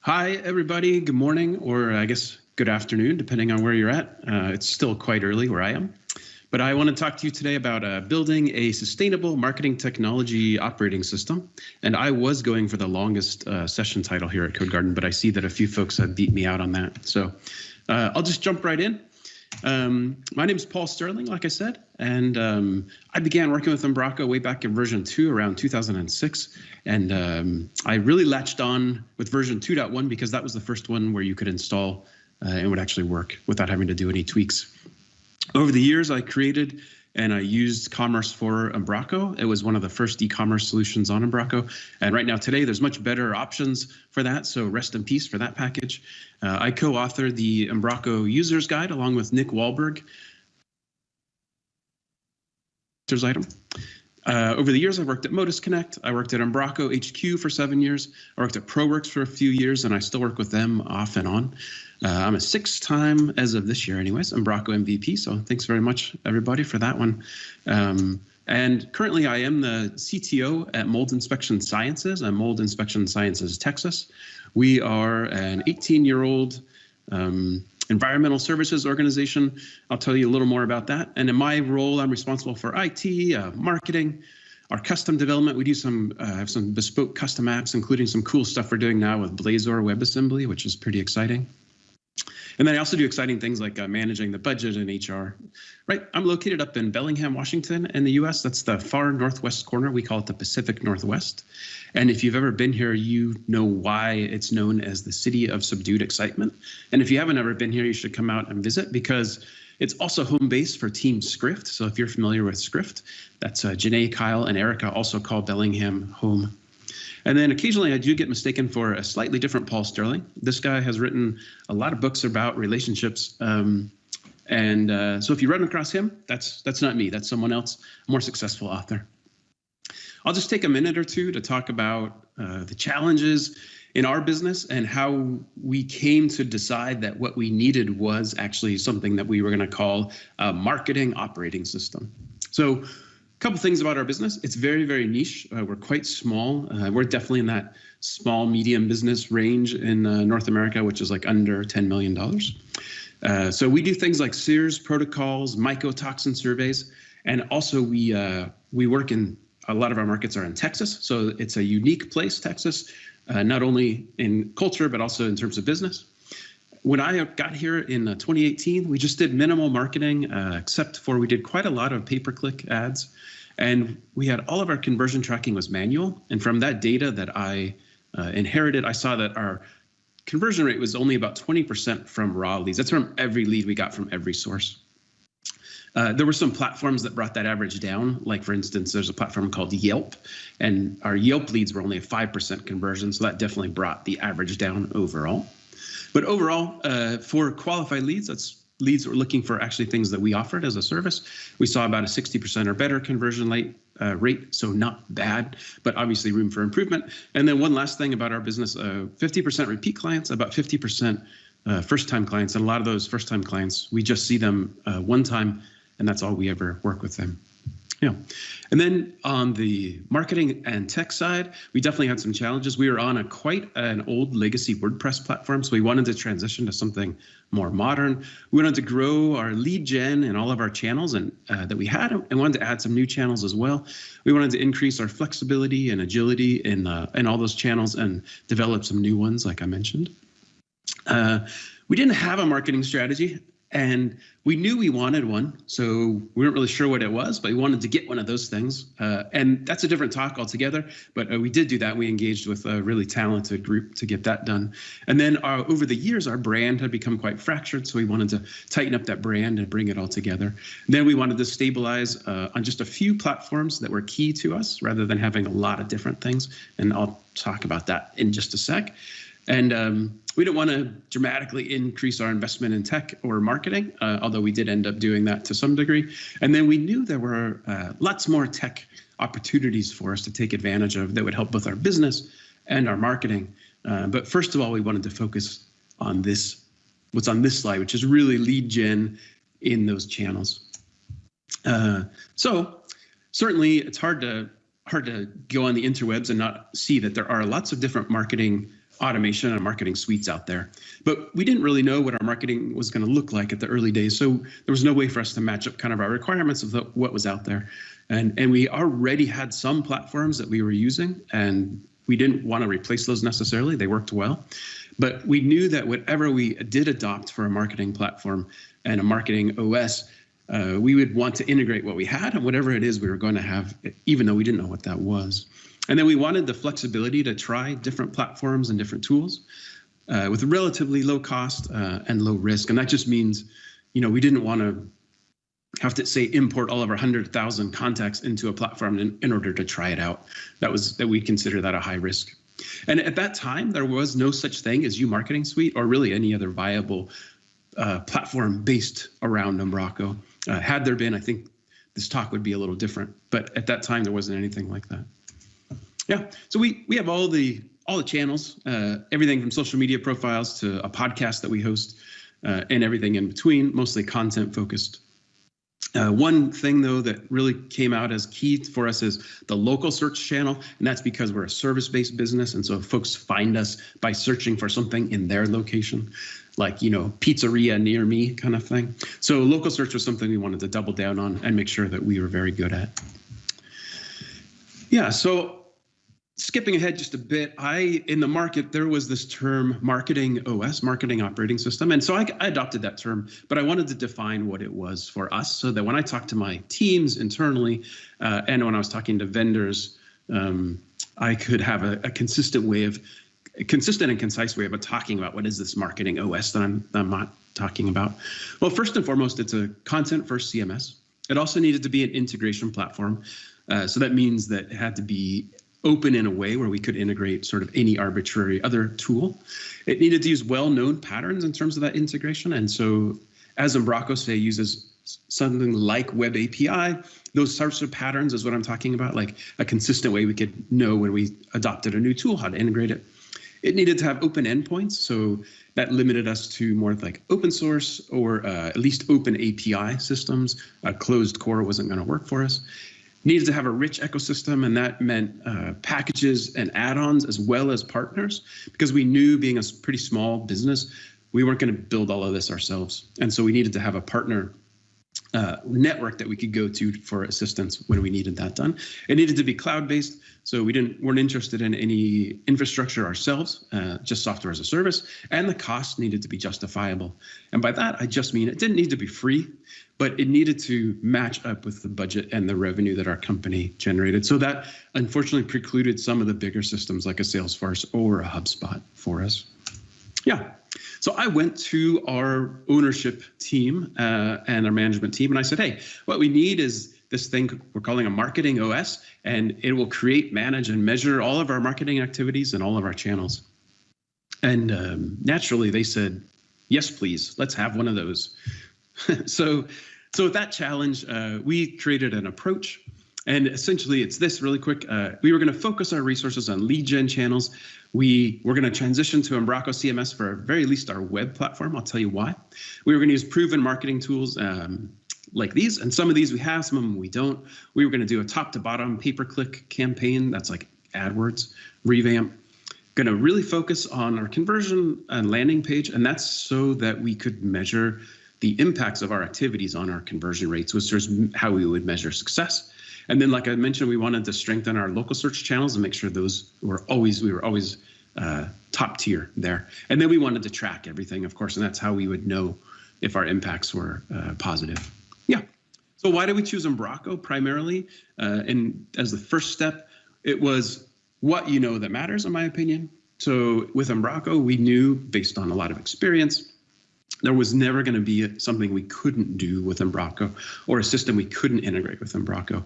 Hi, everybody. Good morning, or I guess good afternoon, depending on where you're at. It's still quite early where I am. But I want to talk to you today about building a sustainable marketing technology operating system. And I was going for the longest session title here at Codegarden, but I see that a few folks have beat me out on that. So I'll just jump right in. My name is Paul Sterling, like I said, and I began working with Umbraco way back in version 2 around 2006. And I really latched on with version 2.1 because that was the first one where you could install and would actually work without having to do any tweaks. Over the years, I created and I used commerce for Umbraco. It was one of the first e-commerce solutions on Umbraco. And right now, today, there's much better options for that. So rest in peace for that package. I co-authored the Umbraco User's Guide along with Nick Wahlberg. Item. Over the years, I worked at Modus Connect. I worked at Umbraco HQ for 7 years. I worked at ProWorks for a few years, and I still work with them off and on. I'm a 6-time, as of this year anyways, Umbraco MVP, so thanks very much, everybody, for that one. And currently, I am the CTO at Mold Inspection Sciences and Mold Inspection Sciences Texas. We are an 18-year-old environmental services organization. I'll tell you a little more about that. And in my role, I'm responsible for IT, marketing, our custom development. We do have some bespoke custom apps, including some cool stuff we're doing now with Blazor WebAssembly, which is pretty exciting. And then I also do exciting things like managing the budget and HR. Right, I'm located up in Bellingham, Washington in the US. That's the far northwest corner. We call it the Pacific Northwest. And if you've ever been here, you know why it's known as the city of subdued excitement. And if you haven't ever been here, you should come out and visit because it's also home base for Team Scrift. So if you're familiar with Scrift, that's Janae, Kyle, and Erica also call Bellingham home. And then occasionally I do get mistaken for a slightly different Paul Sterling. This guy has written a lot of books about relationships. So if you run across him, that's not me. That's someone else, a more successful author. I'll just take a minute or two to talk about the challenges in our business and how we came to decide that what we needed was actually something that we were going to call a marketing operating system. So a couple things about our business. It's very, very niche. We're quite small. We're definitely in that small, medium business range in North America, which is like under $10 million. So we do things like SEERS protocols, mycotoxin surveys, and also we work in a lot of our markets are in Texas. So it's a unique place, Texas, not only in culture, but also in terms of business. When I got here in 2018, we just did minimal marketing, except for we did quite a lot of pay-per-click ads. And we had all of our conversion tracking was manual. And from that data that I inherited, I saw that our conversion rate was only about 20% from raw leads. That's from every lead we got from every source. There were some platforms that brought that average down. Like, for instance, there's a platform called Yelp, and our Yelp leads were only a 5% conversion. So that definitely brought the average down overall. But overall, for qualified leads, that's leads that were looking for actually things that we offered as a service. We saw about a 60% or better conversion rate, so not bad, but obviously room for improvement. And then one last thing about our business, 50% repeat clients, about 50% first-time clients. And a lot of those first-time clients, we just see them one time, and that's all we ever work with them. Yeah. And then on the marketing and tech side, we definitely had some challenges. We were on quite an old legacy WordPress platform, so we wanted to transition to something more modern. We wanted to grow our lead gen and all of our channels and that we had, and wanted to add some new channels as well. We wanted to increase our flexibility and agility in all those channels and develop some new ones, like I mentioned. We didn't have a marketing strategy. And we knew we wanted one, so we weren't really sure what it was, but we wanted to get one of those things. And that's a different talk altogether, but we did do that. We engaged with a really talented group to get that done. And then over the years, our brand had become quite fractured, so we wanted to tighten up that brand and bring it all together. And then we wanted to stabilize on just a few platforms that were key to us, rather than having a lot of different things. And I'll talk about that in just a sec. And we didn't want to dramatically increase our investment in tech or marketing, although we did end up doing that to some degree. And then we knew there were lots more tech opportunities for us to take advantage of that would help both our business and our marketing. But first of all, we wanted to focus on what's on this slide, which is really lead gen in those channels. So certainly it's hard to hard to go on the interwebs and not see that there are lots of different marketing automation and marketing suites out there. But we didn't really know what our marketing was going to look like at the early days. So there was no way for us to match up kind of our requirements of what was out there. And we already had some platforms that we were using, and we didn't want to replace those necessarily. They worked well. But we knew that whatever we did adopt for a marketing platform and a marketing OS, we would want to integrate what we had and whatever it is we were going to have, even though we didn't know what that was. And then we wanted the flexibility to try different platforms and different tools with relatively low cost and low risk. And that just means, we didn't want to have to say import all of our 100,000 contacts into a platform in order to try it out. That we consider that a high risk. And at that time, there was no such thing as Marketing Suite or really any other viable platform based around Umbraco. Had there been, I think this talk would be a little different. But at that time, there wasn't anything like that. Yeah, so we have all the channels, everything from social media profiles to a podcast that we host, and everything in between, mostly content focused. One thing, though, that really came out as key for us is the local search channel, and that's because we're a service-based business, and so folks find us by searching for something in their location, like, pizzeria near me kind of thing. So local search was something we wanted to double down on and make sure that we were very good at. Yeah, so skipping ahead just a bit, in the market, there was this term marketing OS, marketing operating system. And so I adopted that term, but I wanted to define what it was for us so that when I talked to my teams internally and when I was talking to vendors, I could have a consistent and concise way of talking about what is this marketing OS that I'm not talking about. Well, first and foremost, it's a content first CMS. It also needed to be an integration platform. So that means that it had to be open in a way where we could integrate sort of any arbitrary other tool. It needed to use well-known patterns in terms of that integration. And so as Umbraco, say, uses something like Web API, those sorts of patterns is what I'm talking about, like a consistent way we could know when we adopted a new tool, how to integrate it. It needed to have open endpoints. So that limited us to more like open source or at least open API systems. Closed core wasn't going to work for us. Needed to have a rich ecosystem, and that meant packages and add-ons as well as partners, because we knew, being a pretty small business, we weren't going to build all of this ourselves. And so we needed to have a partner network that we could go to for assistance when we needed that done. It needed to be cloud-based, so weren't interested in any infrastructure ourselves, just software as a service, and the cost needed to be justifiable. And by that, I just mean it didn't need to be free, but it needed to match up with the budget and the revenue that our company generated. So that unfortunately precluded some of the bigger systems like a Salesforce or a HubSpot for us. Yeah. So I went to our ownership team and our management team, and I said, hey, what we need is this thing we're calling a marketing OS, and it will create, manage, and measure all of our marketing activities and all of our channels. And naturally, they said, yes, please, let's have one of those. So with that challenge, we created an approach. And essentially, it's this really quick. We were going to focus our resources on lead gen channels. We were going to transition to Umbraco CMS for at very least our web platform. I'll tell you why. We were going to use proven marketing tools like these. And some of these we have, some of them we don't. We were going to do a top to bottom pay-per-click campaign. That's like AdWords revamp. Going to really focus on our conversion and landing page. And that's so that we could measure the impacts of our activities on our conversion rates, which is how we would measure success. And then, like I mentioned, we wanted to strengthen our local search channels and make sure those we were always top tier there. And then we wanted to track everything, of course, and that's how we would know if our impacts were positive. Yeah. So why did we choose Umbraco primarily? And as the first step, it was what that matters, in my opinion. So with Umbraco, we knew, based on a lot of experience, there was never going to be something we couldn't do with Umbraco or a system we couldn't integrate with Umbraco.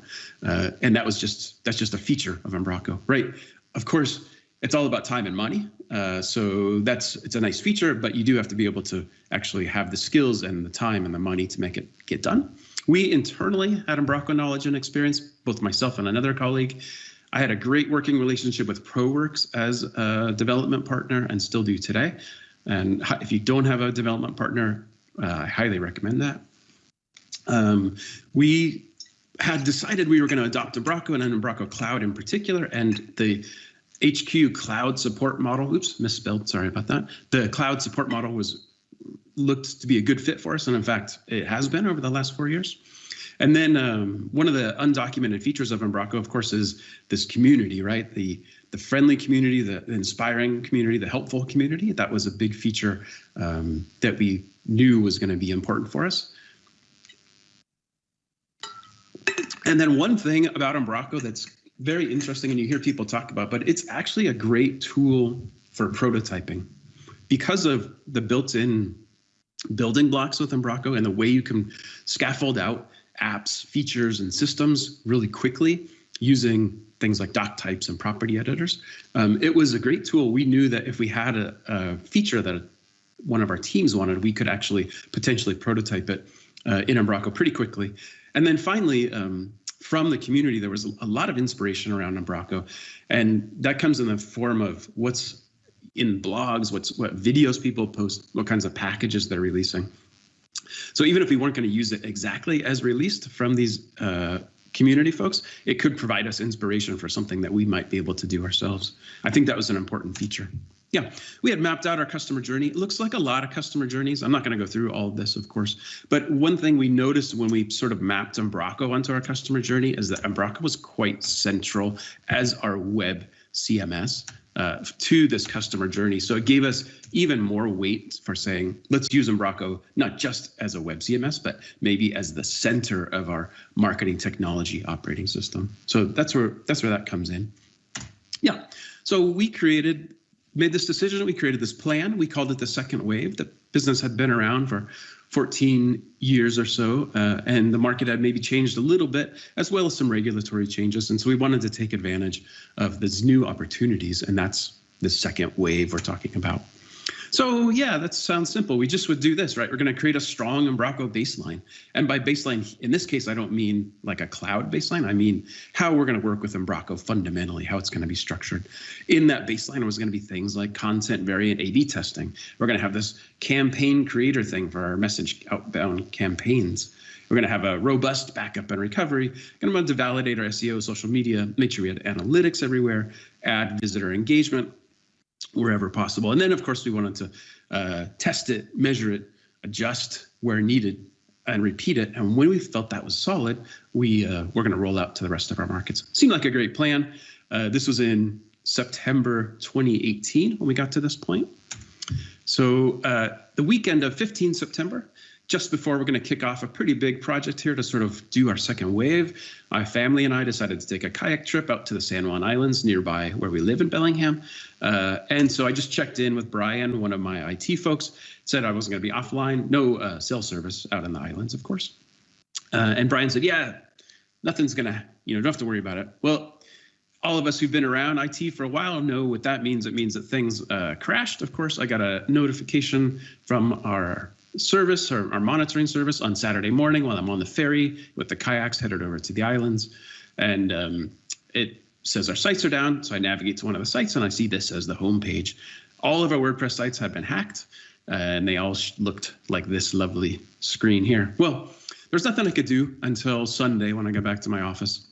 And that's just a feature of Umbraco, right? Of course, it's all about time and money. So it's a nice feature, but you do have to be able to actually have the skills and the time and the money to make it get done. We internally had Umbraco knowledge and experience, both myself and another colleague. I had a great working relationship with ProWorks as a development partner and still do today. And if you don't have a development partner, I highly recommend that. We had decided we were going to adopt Umbraco and an Umbraco Cloud in particular, and the HQ cloud support model, oops, misspelled, sorry about that. The cloud support model looked to be a good fit for us, and in fact, it has been over the last 4 years. And then one of the undocumented features of Umbraco, of course, is this community, right? The friendly community, the inspiring community, the helpful community. That was a big feature that we knew was going to be important for us. And then one thing about Umbraco that's very interesting, and you hear people talk about, but it's actually a great tool for prototyping because of the built-in building blocks with Umbraco and the way you can scaffold out apps, features, and systems really quickly using things like doc types and property editors. It was a great tool. We knew that if we had a feature that one of our teams wanted, we could actually potentially prototype it in Umbraco pretty quickly. And then finally, from the community, there was a lot of inspiration around Umbraco, and that comes in the form of what's in blogs, what videos people post, what kinds of packages they're releasing. So even if we weren't going to use it exactly as released from these community folks, it could provide us inspiration for something that we might be able to do ourselves. I think that was an important feature. Yeah, we had mapped out our customer journey. It looks like a lot of customer journeys. I'm not going to go through all of this, of course, but one thing we noticed when we sort of mapped Umbraco onto our customer journey is that Umbraco was quite central as our web CMS to this customer journey. So it gave us even more weight for saying, let's use Umbraco not just as a web CMS, but maybe as the center of our marketing technology operating system. So that's where that comes in. Yeah, so we made this decision. We created this plan. We called it the second wave. The business had been around for 14 years or so, and the market had maybe changed a little bit, as well as some regulatory changes. And so we wanted to take advantage of these new opportunities, and that's the second wave we're talking about. So yeah, that sounds simple. We just would do this, right? We're going to create a strong Umbraco baseline. And by baseline, in this case, I don't mean like a cloud baseline. I mean how we're going to work with Umbraco fundamentally, how it's going to be structured. In that baseline was going to be things like content variant A/B testing. We're going to have this campaign creator thing for our message outbound campaigns. We're going to have a robust backup and recovery. Going to want to validate our SEO, social media, make sure we had analytics everywhere, add visitor engagement wherever possible. And then, of course, we wanted to test it, measure it, adjust where needed, and repeat it. And when we felt that was solid, we're going to roll out to the rest of our markets. Seemed like a great plan. This was in September 2018 when we got to this point. So the weekend of 15 September, just before we're going to kick off a pretty big project here to sort of do our second wave, my family and I decided to take a kayak trip out to the San Juan Islands nearby where we live in Bellingham. And so I just checked in with Brian, one of my IT folks, said I wasn't going to be offline, no cell service out in the islands, of course. And Brian said, yeah, nothing's going to, don't have to worry about it. Well, all of us who've been around IT for a while know what that means. It means that things crashed. Of course, I got a notification from our service, our monitoring service, on Saturday morning while I'm on the ferry with the kayaks headed over to the islands. And it says our sites are down. So I navigate to one of the sites and I see this as the home page. All of our WordPress sites have been hacked and they all looked like this lovely screen here. Well, there's nothing I could do until Sunday when I got back to my office.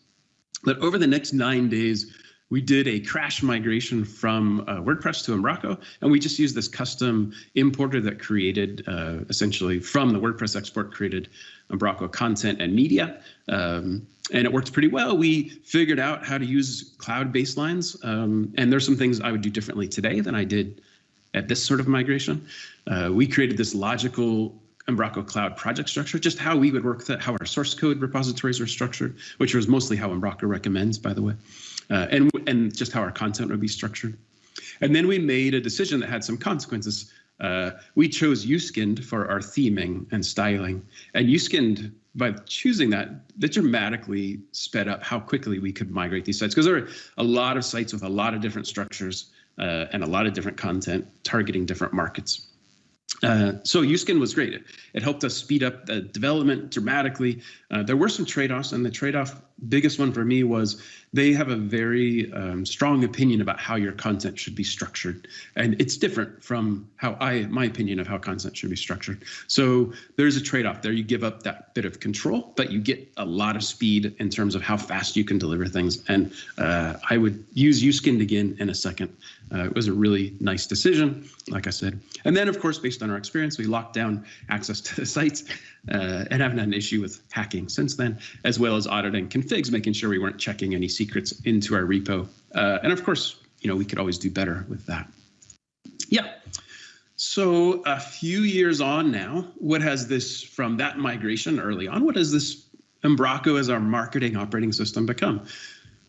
But over the next 9 days, we did a crash migration from WordPress to Umbraco, and we just used this custom importer that created, essentially from the WordPress export, created Umbraco content and media, and it worked pretty well. We figured out how to use cloud baselines, and there's some things I would do differently today than I did at this sort of migration. We created this logical Umbraco cloud project structure, just how we would work with it, how our source code repositories are structured, which was mostly how Umbraco recommends, by the way. And just how our content would be structured. And then we made a decision that had some consequences. We chose Uskind for our theming and styling. And Uskind, by choosing that dramatically sped up how quickly we could migrate these sites, because there are a lot of sites with a lot of different structures and a lot of different content targeting different markets. So Uskind was great. It helped us speed up the development dramatically. There were some trade-offs, and the trade-off biggest one for me was they have a very strong opinion about how your content should be structured. And it's different from how my opinion of how content should be structured. So there's a trade-off there. You give up that bit of control, but you get a lot of speed in terms of how fast you can deliver things. And I would use uSkinned again in a second. It was a really nice decision, like I said. And then, of course, based on our experience, we locked down access to the sites and haven't had an issue with hacking since then, as well as auditing configs, making sure we weren't checking any secrets into our repo. And of course, we could always do better with that. Yeah. So a few years on now, what has this, from that migration early on, what has this Umbraco as our marketing operating system become?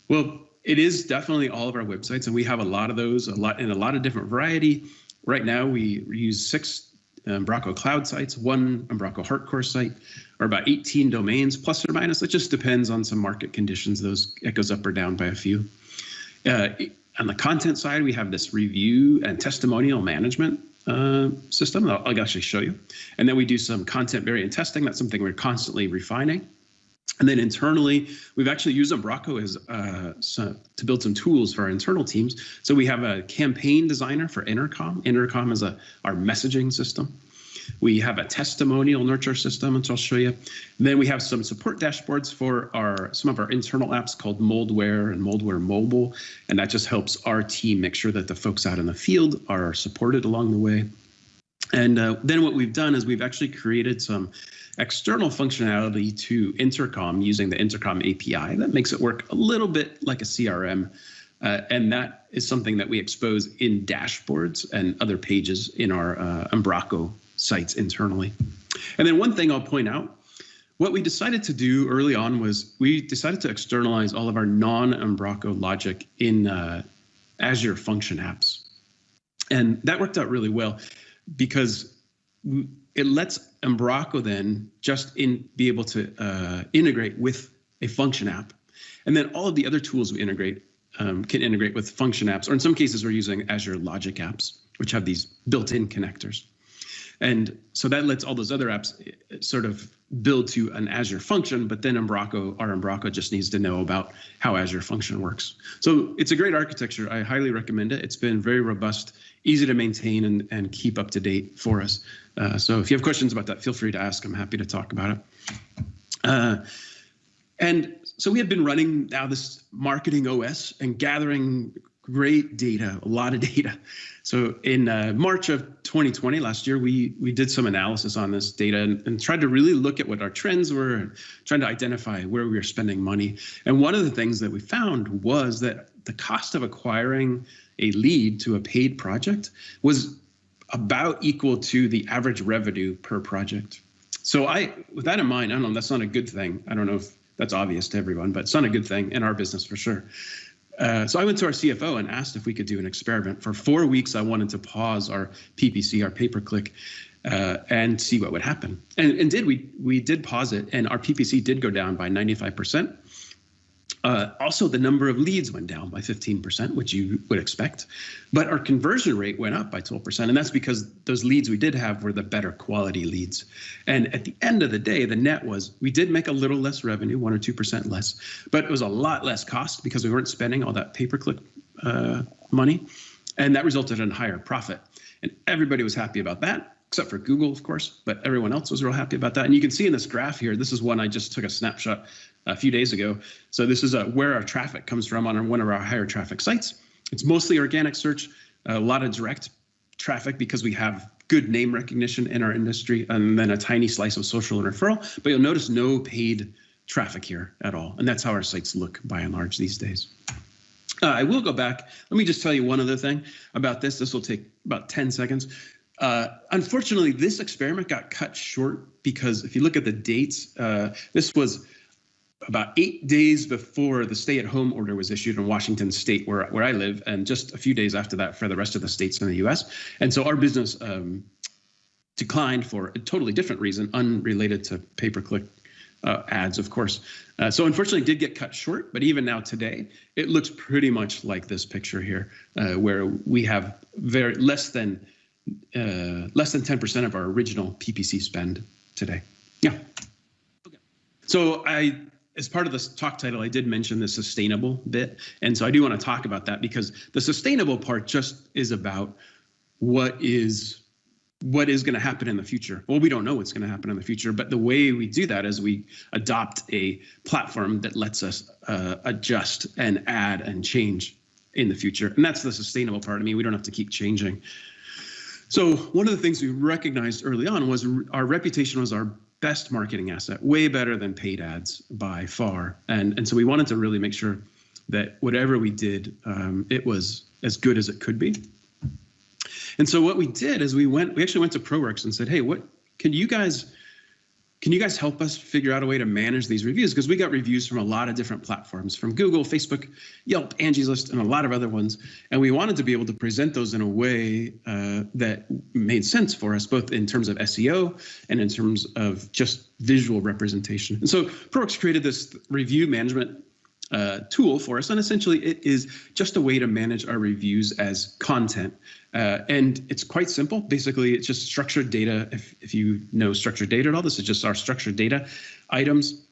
Well, it is definitely all of our websites, and we have a lot of those, in a lot of different variety. Right now, we use 6 Umbraco cloud sites, 1 Umbraco hardcore site, or about 18 domains, plus or minus. It just depends on some market conditions. It goes up or down by a few. On the content side, we have this review and testimonial management system. I'll actually show you. And then we do some content variant testing. That's something we're constantly refining. And then internally, we've actually used Umbraco to build some tools for our internal teams. So we have a campaign designer for Intercom. Intercom is our messaging system. We have a testimonial nurture system, which I'll show you. And then we have some support dashboards for some of our internal apps called Moldware and Moldware Mobile. And that just helps our team make sure that the folks out in the field are supported along the way. And then what we've done is we've actually created some external functionality to Intercom using the Intercom API that makes it work a little bit like a CRM. And that is something that we expose in dashboards and other pages in our Umbraco sites internally. And then one thing I'll point out, what we decided to do early on was we decided to externalize all of our non-Umbraco logic in Azure function apps. And that worked out really well because it lets Umbraco then just be able to integrate with a function app. And then all of the other tools we integrate can integrate with function apps, or in some cases we're using Azure Logic apps, which have these built-in connectors. And so that lets all those other apps sort of build to an Azure function, but then our Umbraco just needs to know about how Azure function works. So it's a great architecture. I highly recommend it. It's been very robust, easy to maintain and keep up to date for us. So if you have questions about that, feel free to ask. I'm happy to talk about it. And so we have been running now this marketing OS and gathering great data, a lot of data. So in March of 2020, last year, we did some analysis on this data and tried to really look at what our trends were and trying to identify where we were spending money. And one of the things that we found was that the cost of acquiring a lead to a paid project was about equal to the average revenue per project. So with that in mind, I don't know, that's not a good thing. I don't know if that's obvious to everyone, but it's not a good thing in our business for sure. So I went to our CFO and asked if we could do an experiment. For 4 weeks, I wanted to pause our PPC, our pay-per-click, and see what would happen. And we did pause it, and our PPC did go down by 95%. Also, the number of leads went down by 15%, which you would expect, but our conversion rate went up by 12%, and that's because those leads we did have were the better quality leads. And at the end of the day, the net was we did make a little less revenue, 1 or 2% less, but it was a lot less cost because we weren't spending all that pay-per-click money, and that resulted in higher profit. And everybody was happy about that, except for Google, of course, but everyone else was real happy about that. And you can see in this graph here, this is one I just took a snapshot a few days ago. So this is where our traffic comes from on one of our higher traffic sites. It's mostly organic search, a lot of direct traffic because we have good name recognition in our industry, and then a tiny slice of social and referral. But you'll notice no paid traffic here at all. And that's how our sites look by and large these days. I will go back. Let me just tell you one other thing about this. This will take about 10 seconds. Unfortunately, this experiment got cut short because if you look at the dates, this was about 8 days before the stay-at-home order was issued in Washington State, where I live, and just a few days after that for the rest of the states in the U.S. And so our business declined for a totally different reason, unrelated to pay-per-click ads, of course. So unfortunately, it did get cut short. But even now today, it looks pretty much like this picture here, where we have less than 10% of our original PPC spend today. Yeah. Okay. So as part of this talk title, I did mention the sustainable bit. And so I do want to talk about that, because the sustainable part just is about what is going to happen in the future. Well, we don't know what's going to happen in the future, but the way we do that is we adopt a platform that lets us adjust and add and change in the future. And that's the sustainable part. I mean, we don't have to keep changing. So one of the things we recognized early on was our reputation was our best marketing asset, way better than paid ads by far. And so we wanted to really make sure that whatever we did, it was as good as it could be. And so what we did is we actually went to ProWorks and said, hey, what can you guys help us figure out a way to manage these reviews? Because we got reviews from a lot of different platforms, from Google, Facebook, Yelp, Angie's List, and a lot of other ones. And we wanted to be able to present those in a way that made sense for us, both in terms of SEO and in terms of just visual representation. And so ProWorks created this review management tool for us, and essentially it is just a way to manage our reviews as content. And it's quite simple. Basically, it's just structured data. If you know structured data at all, this is just our structured data items.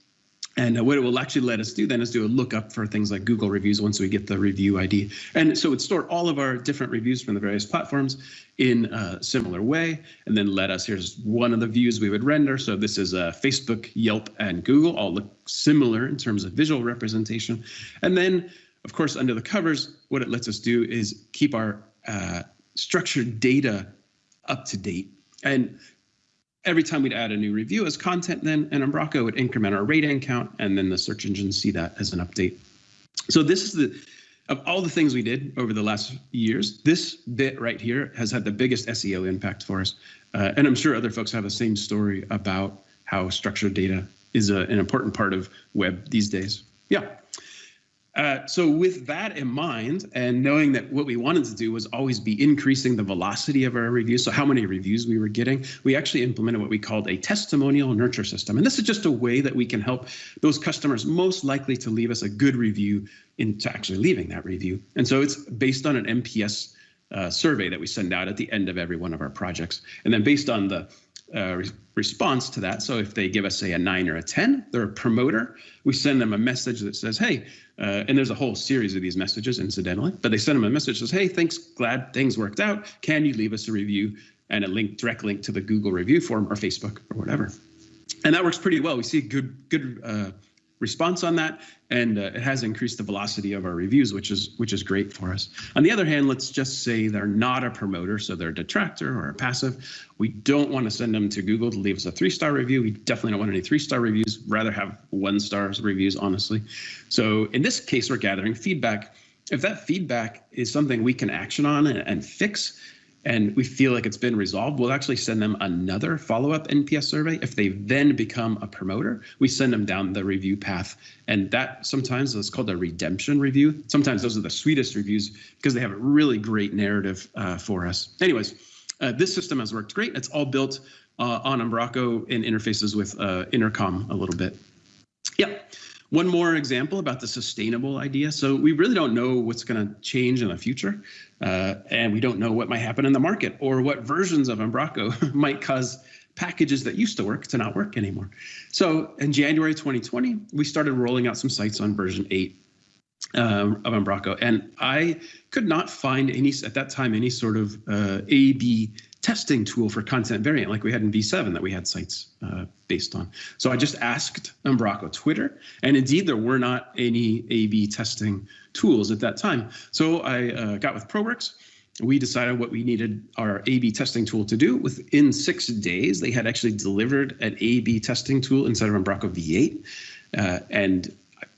And what it will actually let us do then is do a lookup for things like Google reviews once we get the review ID. And so it stored all of our different reviews from the various platforms in a similar way, and then let us, here's one of the views we would render. So this is Facebook, Yelp, and Google, all look similar in terms of visual representation. And then, of course, under the covers, what it lets us do is keep our structured data up to date. And every time we'd add a new review as content, then in Umbraco would increment our rating count, and then the search engines see that as an update. So this is of all the things we did over the last years, this bit right here has had the biggest SEO impact for us. And I'm sure other folks have the same story about how structured data is an important part of web these days. Yeah. So with that in mind, and knowing that what we wanted to do was always be increasing the velocity of our reviews, so how many reviews we were getting, we actually implemented what we called a testimonial nurture system. And this is just a way that we can help those customers most likely to leave us a good review into actually leaving that review. And so it's based on an NPS survey that we send out at the end of every one of our projects. And then based on the response to that, so if they give us, say, a 9 or a 10, they're a promoter, we send them a message that says, hey, and there's a whole series of these messages, incidentally, but they send them a message that says, hey, thanks, glad things worked out. Can you leave us a review? And a direct link to the Google review form or Facebook or whatever. And that works pretty well. We see good response on that, and it has increased the velocity of our reviews, which is great for us. On the other hand, let's just say they're not a promoter, so they're a detractor or a passive. We don't want to send them to Google to leave us a 3-star review. We definitely don't want any 3-star reviews, rather have 1-star reviews, honestly. So in this case, we're gathering feedback. If that feedback is something we can action on and fix, and we feel like it's been resolved, we'll actually send them another follow-up NPS survey. If they then become a promoter, we send them down the review path. And that sometimes is called a redemption review. Sometimes those are the sweetest reviews because they have a really great narrative for us. Anyways, this system has worked great. It's all built on Umbraco and interfaces with Intercom a little bit. Yeah. One more example about the sustainable idea. So we really don't know what's going to change in the future, and we don't know what might happen in the market or what versions of Umbraco might cause packages that used to work to not work anymore. So in January 2020, we started rolling out some sites on version 8 of Umbraco, and I could not find at that time any sort of A/B testing tool for content variant like we had in V7 that we had sites based on. So I just asked Umbraco Twitter, and indeed there were not any A/B testing tools at that time. So I got with ProWorks. We decided what we needed our A/B testing tool to do. Within 6 days, they had actually delivered an A/B testing tool inside of Umbraco V8. And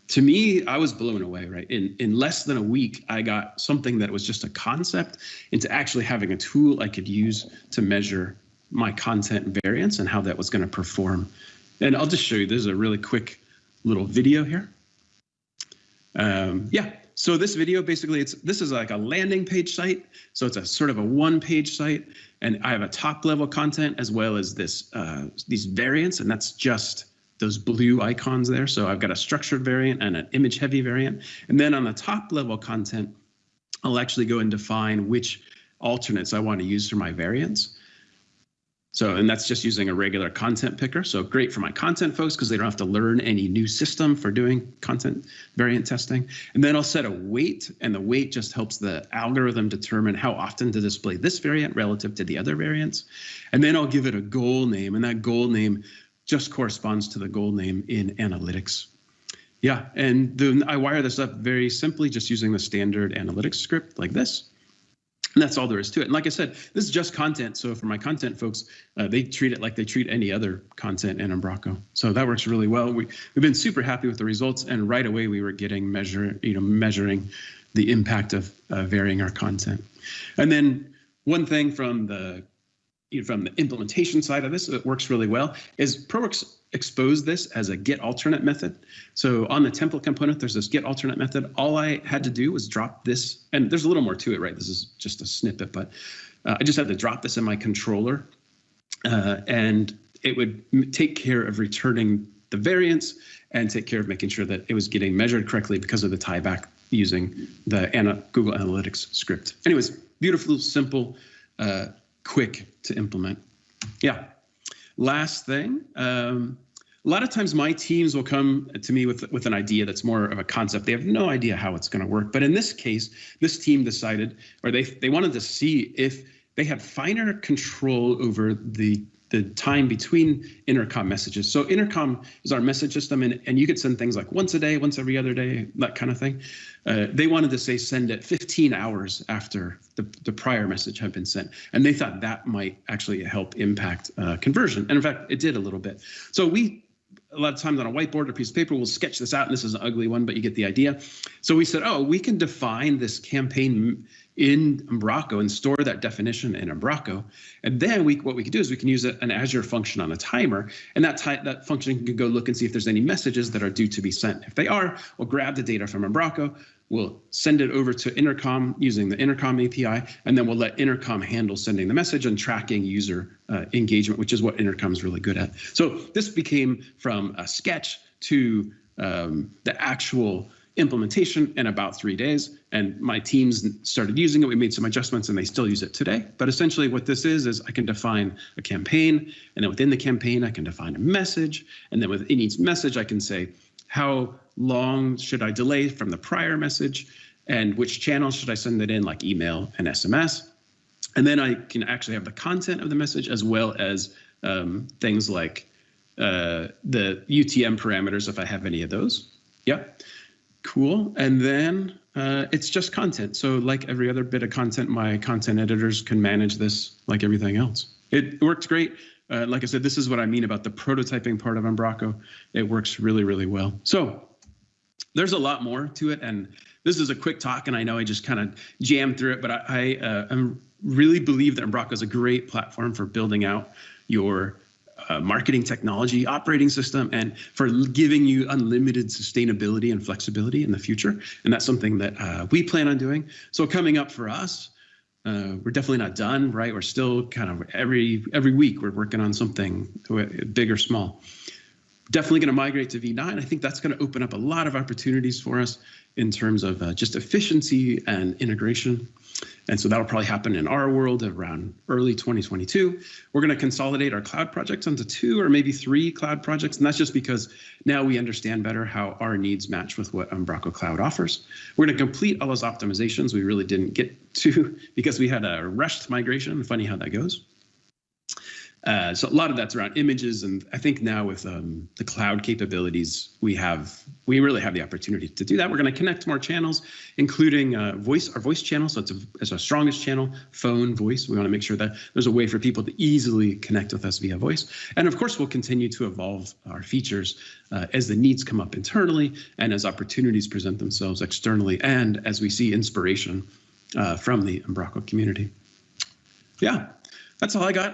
to me, I was blown away, right? In less than a week, I got something that was just a concept into actually having a tool I could use to measure my content variance and how that was going to perform. And I'll just show you, there's a really quick little video here. Yeah, so this video, basically, this is like a landing page site. So it's a sort of a one-page site, and I have a top-level content as well as these variants, and that's just those blue icons there. So I've got a structured variant and an image heavy variant. And then on the top level content, I'll actually go and define which alternates I want to use for my variants. So, and that's just using a regular content picker. So great for my content folks because they don't have to learn any new system for doing content variant testing. And then I'll set a weight, and the weight just helps the algorithm determine how often to display this variant relative to the other variants. And then I'll give it a goal name, and that goal name just corresponds to the goal name in analytics. Yeah, and then I wire this up very simply just using the standard analytics script like this. And that's all there is to it. And like I said, this is just content. So for my content folks, they treat it like they treat any other content in Umbraco. So that works really well. We've been super happy with the results, and right away we were getting measuring the impact of varying our content. And then one thing from the implementation side of this that works really well is ProWorks exposed this as a get alternate method. So on the template component, there's this get alternate method. All I had to do was drop this, and there's a little more to it, right? This is just a snippet, but I just had to drop this in my controller, and it would take care of returning the variance and take care of making sure that it was getting measured correctly because of the tieback using the Google Analytics script. Anyways, beautiful, simple, quick to implement. Yeah. Last thing, a lot of times my teams will come to me with an idea that's more of a concept. They have no idea how it's going to work. But in this case, this team decided, or they wanted to see if they had finer control over the time between intercom messages. So intercom is our message system, and you could send things like once a day, once every other day, that kind of thing. They wanted to say send it 15 hours after the prior message had been sent. And they thought that might actually help impact conversion. And in fact, it did a little bit. So a lot of times on a whiteboard or piece of paper, we'll sketch this out, and this is an ugly one, but you get the idea. So we said, oh, we can define this campaign in Umbraco and store that definition in Umbraco. And then what we can do is we can use an Azure function on a timer, and that function can go look and see if there's any messages that are due to be sent. If they are, we'll grab the data from Umbraco, we'll send it over to Intercom using the Intercom API, and then we'll let Intercom handle sending the message and tracking user engagement, which is what Intercom is really good at. So this became from a sketch to the actual implementation in about 3 days, and my teams started using it. We made some adjustments, and they still use it today. But essentially what this is I can define a campaign, and then within the campaign, I can define a message, and then within each message, I can say, how long should I delay from the prior message, and which channels should I send it in, like email and SMS. And then I can actually have the content of the message as well as things like the UTM parameters if I have any of those. Yep. Cool. And then it's just content. So like every other bit of content, my content editors can manage this like everything else. It works great. Like I said, this is what I mean about the prototyping part of Umbraco. It works really, really well. So there's a lot more to it. And this is a quick talk, and I know I just kind of jammed through it, but I really believe that Umbraco is a great platform for building out your marketing technology operating system and for giving you unlimited sustainability and flexibility in the future. And that's something that we plan on doing. So coming up for us, we're definitely not done, right? We're still kind of every week we're working on something big or small. Definitely going to migrate to V9. I think that's going to open up a lot of opportunities for us in terms of just efficiency and integration. And so that'll probably happen in our world around early 2022. We're going to consolidate our cloud projects onto 2 or maybe 3 cloud projects. And that's just because now we understand better how our needs match with what Umbraco Cloud offers. We're going to complete all those optimizations we really didn't get to because we had a rushed migration. Funny how that goes. So a lot of that's around images, and I think now with the cloud capabilities we really have the opportunity to do that. We're going to connect more channels, including our voice channel. So it's our strongest channel, phone, voice. We want to make sure that there's a way for people to easily connect with us via voice. And of course, we'll continue to evolve our features as the needs come up internally and as opportunities present themselves externally, and as we see inspiration from the Umbraco community. Yeah, that's all I got.